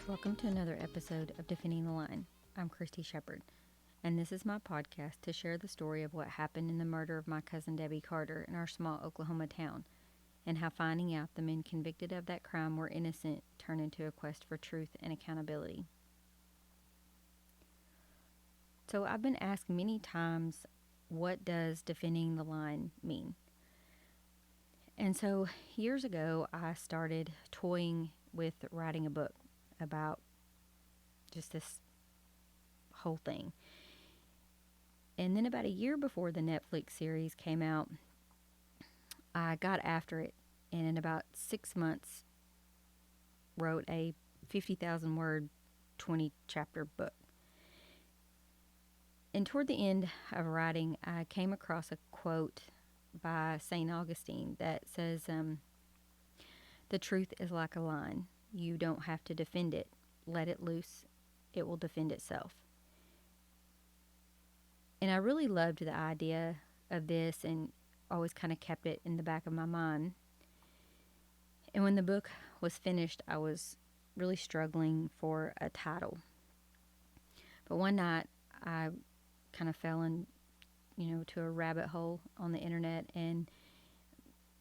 Welcome to another episode of Defending the Line. I'm Christy Shepard, and this is my podcast to share the story of what happened in the murder of my cousin Debbie Carter in our small Oklahoma town, and how finding out the men convicted of that crime were innocent turned into a quest for truth and accountability. So I've been asked many times, what does defending the line mean? And so years ago, I started toying with writing a book about just this whole thing. And then about a year before the Netflix series came out, I got after it, and in about 6 months wrote a 50,000 word 20 chapter book. And toward the end of writing, I came across a quote by St. Augustine that says, "The truth is like a lion. You don't have to defend it. Let it loose. It will defend itself." And I really loved the idea of this and always kind of kept it in the back of my mind. And when the book was finished, I was really struggling for a title. But one night, I kind of fell in, to a rabbit hole on the internet and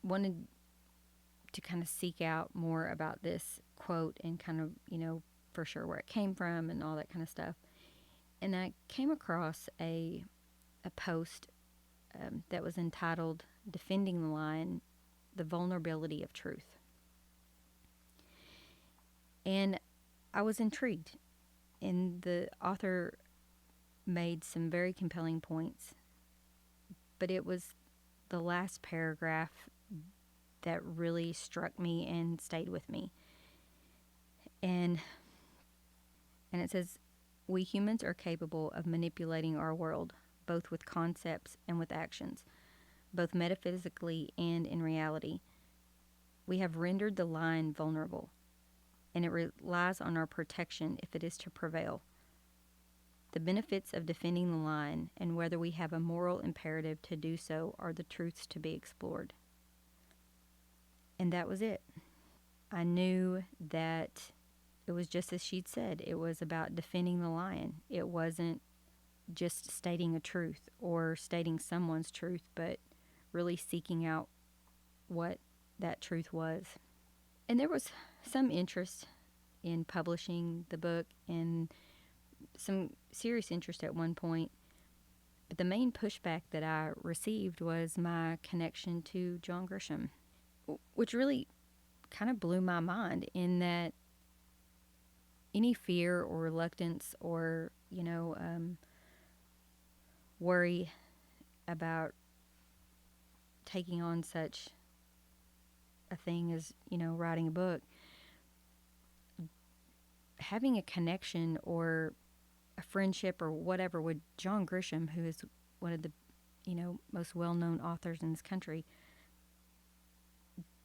wanted to kind of seek out more about this quote and kind of, for sure where it came from and all that kind of stuff. And I came across a post that was entitled "Defending the Line, the Vulnerability of Truth." And I was intrigued, and the author made some very compelling points, but it was the last paragraph that really struck me and stayed with me. And it says, "We humans are capable of manipulating our world, both with concepts and with actions, both metaphysically and in reality. We have rendered the line vulnerable, and it relies on our protection if it is to prevail. The benefits of defending the line, and whether we have a moral imperative to do so, are the truths to be explored." And that was it. I knew that it was just as she'd said. It was about defending the lion. It wasn't just stating a truth or stating someone's truth, but really seeking out what that truth was. And there was some interest in publishing the book and some serious interest at one point. But the main pushback that I received was my connection to John Grisham, which really kind of blew my mind, in that any fear or reluctance or, worry about taking on such a thing as, writing a book, having a connection or a friendship or whatever with John Grisham, who is one of the, most well-known authors in this country,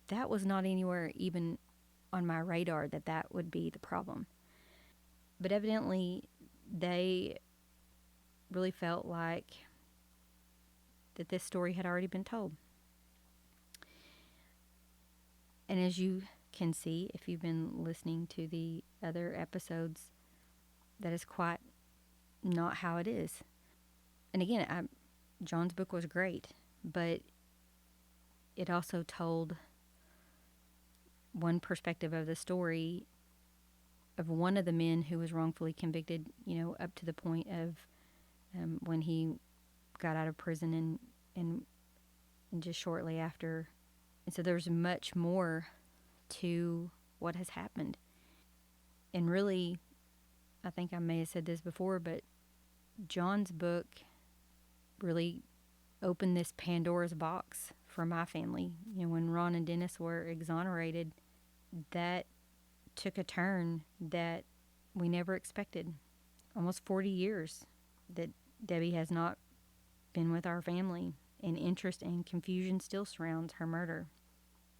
that was not anywhere even on my radar that would be the problem. But evidently, they really felt like that this story had already been told. And as you can see, if you've been listening to the other episodes, that is quite not how it is. And again, John's book was great, but it also told one perspective of the story of one of the men who was wrongfully convicted, up to the point of when he got out of prison and just shortly after. And so there's much more to what has happened. And really, I think I may have said this before, but John's book really opened this Pandora's box for my family. When Ron and Dennis were exonerated, that took a turn that we never expected. Almost 40 years that Debbie has not been with our family, and interest and confusion still surrounds her murder.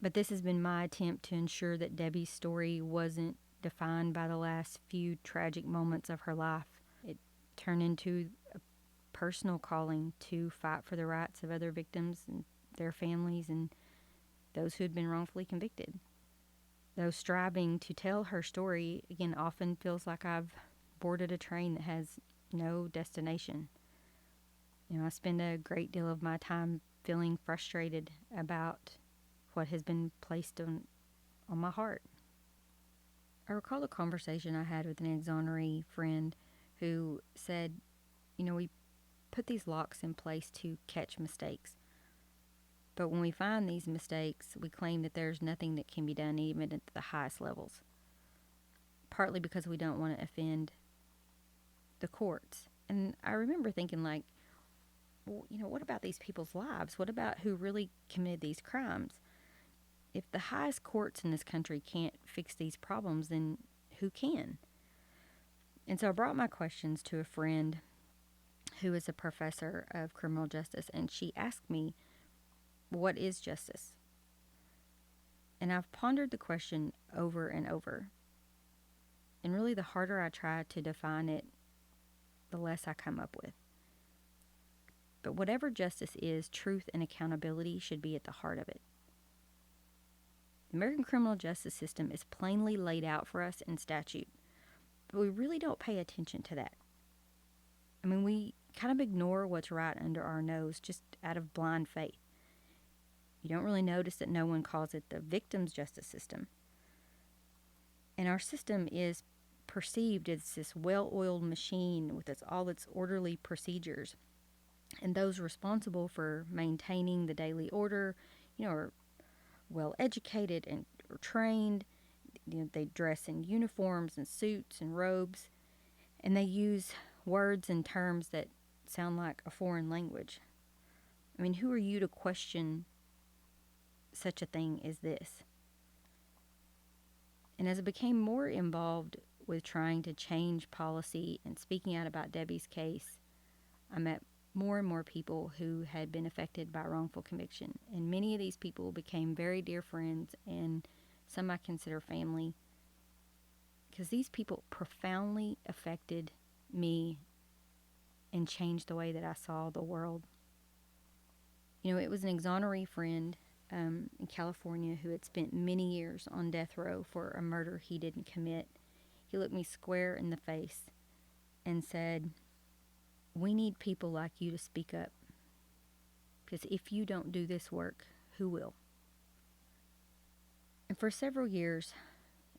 But this has been my attempt to ensure that Debbie's story wasn't defined by the last few tragic moments of her life. It turn into a personal calling to fight for the rights of other victims and their families and those who had been wrongfully convicted. Though striving to tell her story, again, often feels like I've boarded a train that has no destination. I spend a great deal of my time feeling frustrated about what has been placed on my heart. I recall a conversation I had with an exoneree friend who said, we put these locks in place to catch mistakes. But when we find these mistakes, we claim that there's nothing that can be done even at the highest levels. Partly because we don't want to offend the courts. And I remember thinking, like, well, what about these people's lives? What about who really committed these crimes? If the highest courts in this country can't fix these problems, then who can? And so I brought my questions to a friend who is a professor of criminal justice, and she asked me, what is justice? And I've pondered the question over and over. And really, the harder I try to define it, the less I come up with. But whatever justice is, truth and accountability should be at the heart of it. The American criminal justice system is plainly laid out for us in statute, but we really don't pay attention to that. We kind of ignore what's right under our nose just out of blind faith. You don't really notice that no one calls it the victim's justice system. And our system is perceived as this well-oiled machine with all its orderly procedures. And those responsible for maintaining the daily order, are well educated and are trained. They dress in uniforms and suits and robes, and they use words and terms that sound like a foreign language. Who are you to question such a thing as this? And as I became more involved with trying to change policy and speaking out about Debbie's case, I met more and more people who had been affected by wrongful conviction. And many of these people became very dear friends, and some I consider family, because these people profoundly affected me and changed the way that I saw the world. It was an exoneree friend in California who had spent many years on death row for a murder he didn't commit. He looked me square in the face and said, "We need people like you to speak up, because if you don't do this work, who will?" And for several years,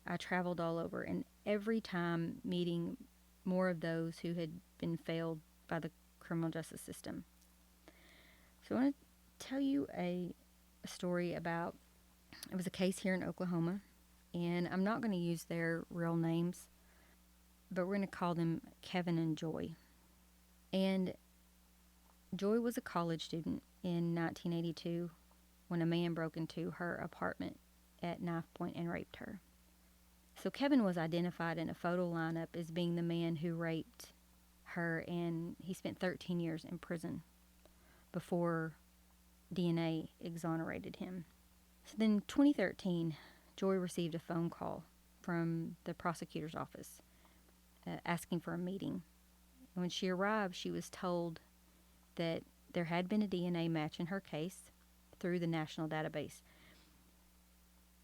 I traveled all over, and every time meeting more of those who had been failed by the criminal justice system. So I want to tell you a story about, it was a case here in Oklahoma, and I'm not going to use their real names, but we're going to call them Kevin and Joy. And Joy was a college student in 1982 when a man broke into her apartment at knife point and raped her. So Kevin was identified in a photo lineup as being the man who raped her, and he spent 13 years in prison before DNA exonerated him. So then in 2013, Joy received a phone call from the prosecutor's office asking for a meeting. And when she arrived, she was told that there had been a DNA match in her case through the national database.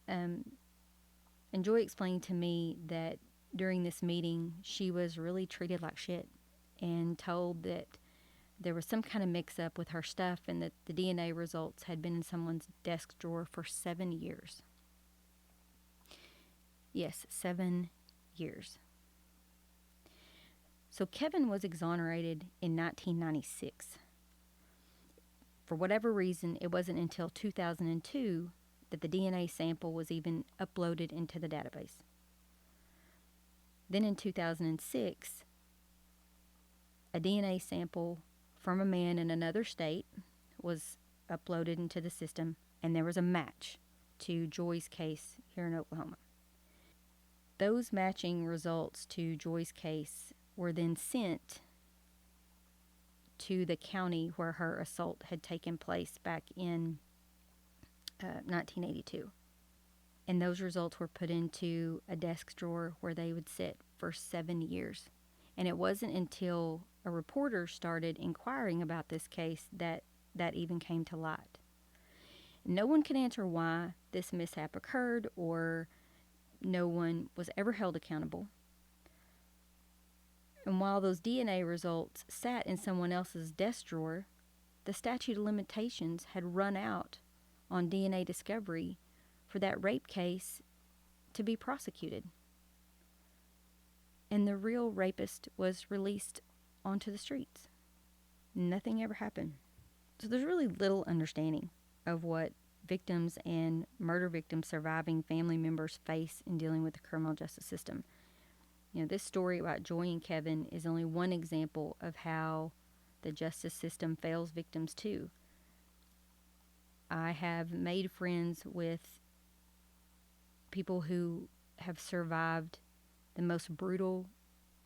And Joy explained to me that during this meeting, she was really treated like shit and told that there was some kind of mix-up with her stuff and that the DNA results had been in someone's desk drawer for 7 years. Yes, 7 years. So Kevin was exonerated in 1996. For whatever reason, it wasn't until 2002 that the DNA sample was even uploaded into the database. Then in 2006, a DNA sample from a man in another state was uploaded into the system, and there was a match to Joy's case here in Oklahoma. Those matching results to Joy's case were then sent to the county where her assault had taken place back in 1982. And those results were put into a desk drawer where they would sit for 7 years. And it wasn't until a reporter started inquiring about this case that even came to light. No one can answer why this mishap occurred, or no one was ever held accountable. And while those DNA results sat in someone else's desk drawer, the statute of limitations had run out on DNA discovery for that rape case to be prosecuted. And the real rapist was released onto the streets. Nothing ever happened. So there's really little understanding of what victims and murder victims' surviving family members face in dealing with the criminal justice system. This story about Joy and Kevin is only one example of how the justice system fails victims too. I have made friends with people who have survived the most brutal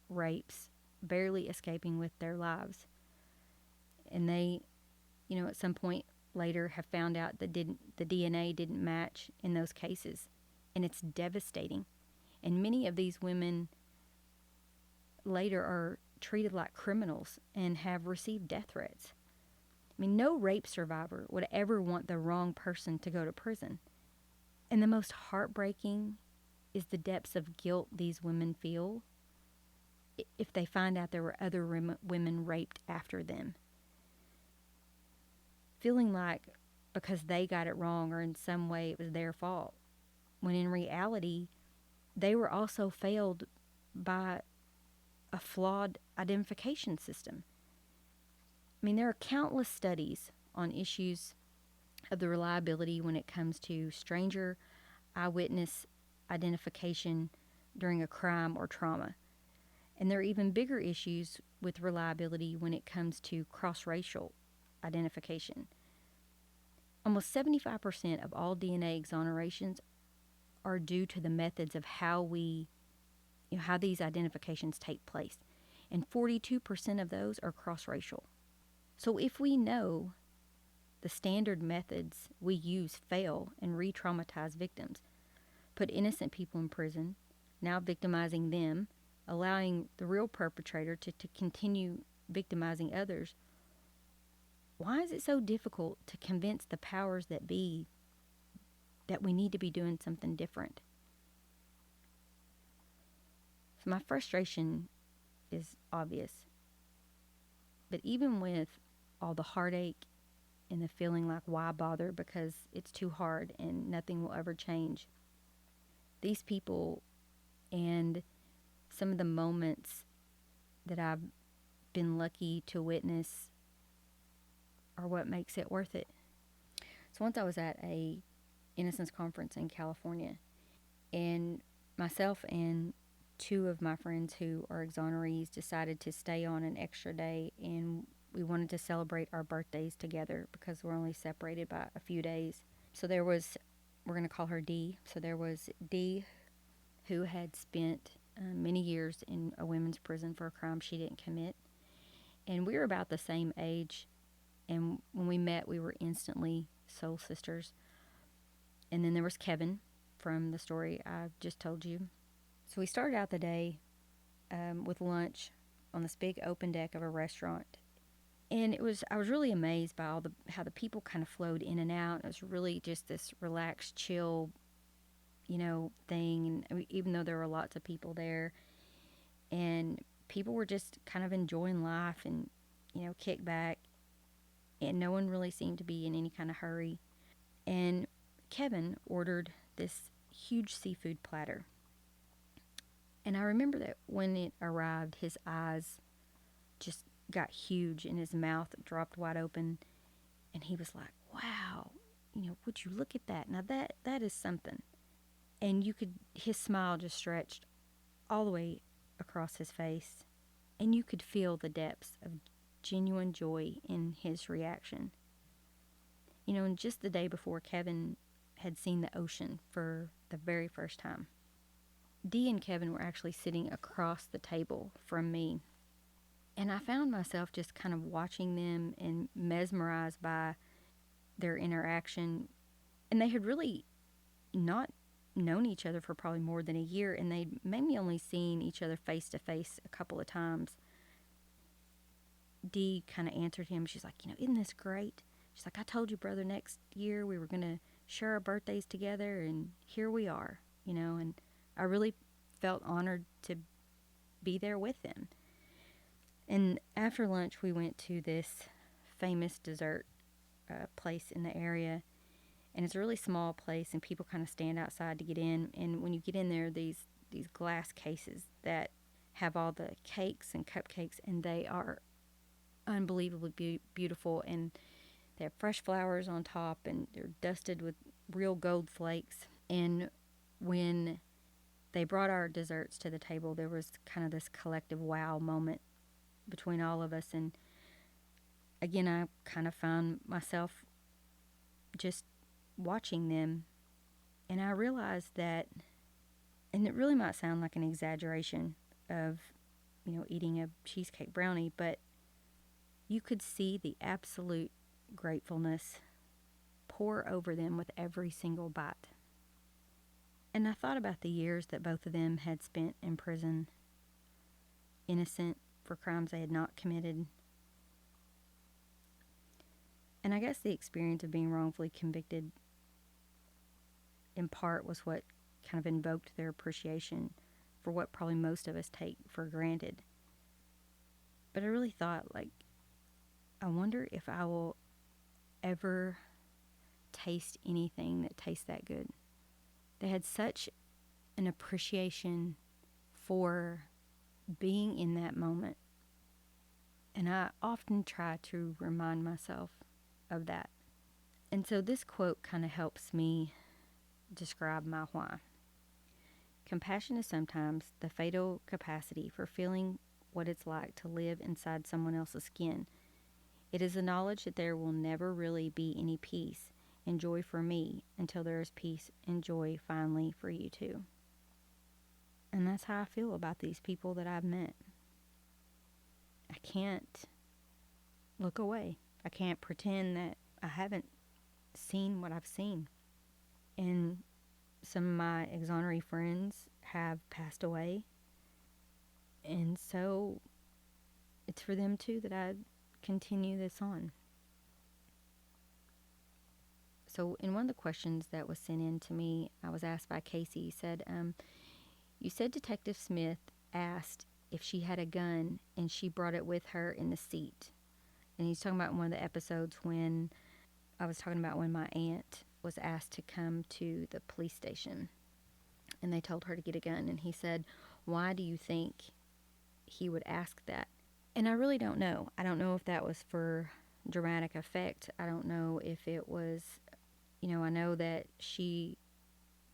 rapes, barely escaping with their lives. And they, at some point later have found out that the DNA didn't match in those cases. And it's devastating. And many of these women later are treated like criminals and have received death threats. I mean, no rape survivor would ever want the wrong person to go to prison. And the most heartbreaking is the depths of guilt these women feel if they find out there were other women raped after them. Feeling like because they got it wrong or in some way it was their fault, when in reality they were also failed by a flawed identification system. I mean, there are countless studies on issues of the reliability when it comes to stranger eyewitness identification during a crime or trauma. And there are even bigger issues with reliability when it comes to cross-racial identification. Almost 75% of all DNA exonerations are due to the methods of how these identifications take place. And 42% of those are cross-racial. So if we know the standard methods we use fail and re-traumatize victims, put innocent people in prison, now victimizing them, allowing the real perpetrator to continue victimizing others, why is it so difficult to convince the powers that be that we need to be doing something different? So my frustration is obvious. But even with all the heartache and the feeling like why bother because it's too hard and nothing will ever change, these people and some of the moments that I've been lucky to witness are what makes it worth it. So once I was at a innocence conference in California, and myself and two of my friends who are exonerees decided to stay on an extra day, and we wanted to celebrate our birthdays together because we're only separated by a few days. So there was, we're going to call her Dee. So there was Dee, who had spent many years in a women's prison for a crime she didn't commit. And we were about the same age. And when we met, we were instantly soul sisters. And then there was Kevin from the story I just told you. So we started out the day with lunch on this big open deck of a restaurant. And I was really amazed by how the people kind of flowed in and out. It was really just this relaxed, chill, thing. And even though there were lots of people there, and people were just kind of enjoying life and, kick back. And no one really seemed to be in any kind of hurry. And Kevin ordered this huge seafood platter. And I remember that when it arrived, his eyes just got huge and his mouth dropped wide open. And he was like, wow, would you look at that? Now that is something. And his smile just stretched all the way across his face. And you could feel the depths of genuine joy in his reaction. And just the day before, Kevin had seen the ocean for the very first time. Dee and Kevin were actually sitting across the table from me. And I found myself just kind of watching them and mesmerized by their interaction. And they had really not known each other for probably more than a year, and they'd maybe only seen each other face to face a couple of times. Dee kind of answered him. She's like, isn't this great? She's like, I told you, brother, next year we were going to share our birthdays together, and here we are, and I really felt honored to be there with them. And after lunch, we went to this famous dessert place in the area, and it's a really small place, and people kind of stand outside to get in. And when you get in there, these glass cases that have all the cakes and cupcakes, and they are unbelievably beautiful, and they have fresh flowers on top, and they're dusted with real gold flakes. And when they brought our desserts to the table, there was kind of this collective wow moment between all of us. And again, I kind of found myself just watching them, and I realized that, and it really might sound like an exaggeration of, eating a cheesecake brownie, but you could see the absolute gratefulness pour over them with every single bite. And I thought about the years that both of them had spent in prison, innocent for crimes they had not committed. And I guess the experience of being wrongfully convicted in part was what kind of invoked their appreciation for what probably most of us take for granted. But I really thought, I wonder if I will ever taste anything that tastes that good. They had such an appreciation for being in that moment. And I often try to remind myself of that. And so this quote kind of helps me describe my why. Compassion is sometimes the fatal capacity for feeling what it's like to live inside someone else's skin. It is the knowledge that there will never really be any peace and joy for me until there is peace and joy finally for you too. And that's how I feel about these people that I've met. I can't look away. I can't pretend that I haven't seen what I've seen. And some of my exoneree friends have passed away. And so it's for them too that I continue this on. So in one of the questions that was sent in to me, I was asked by Casey, he said, you said Detective Smith asked if she had a gun and she brought it with her in the seat. And he's talking about one of the episodes when I was talking about when my aunt was asked to come to the police station and they told her to get a gun. And he said, why do you think he would ask that? And I really don't know. I don't know if that was for dramatic effect. I don't know if it was, I know that she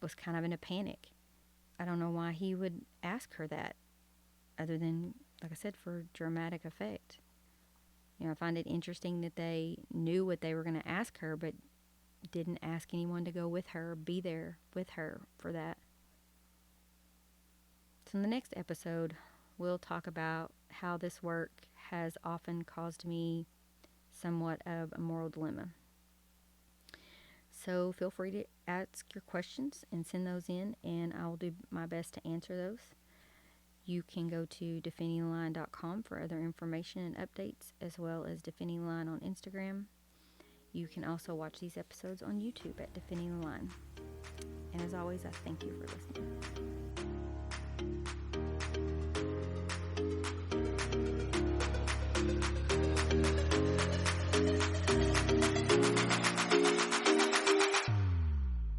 was kind of in a panic. I don't know why he would ask her that other than, like I said, for dramatic effect. I find it interesting that they knew what they were going to ask her, but didn't ask anyone to go with her, be there with her for that. So in the next episode, we'll talk about how this work has often caused me somewhat of a moral dilemma. So feel free to ask your questions and send those in, and I will do my best to answer those. You can go to defendingtheline.com for other information and updates, as well as Defending the Line on Instagram. You can also watch these episodes on YouTube at Defending the Line. And as always, I thank you for listening.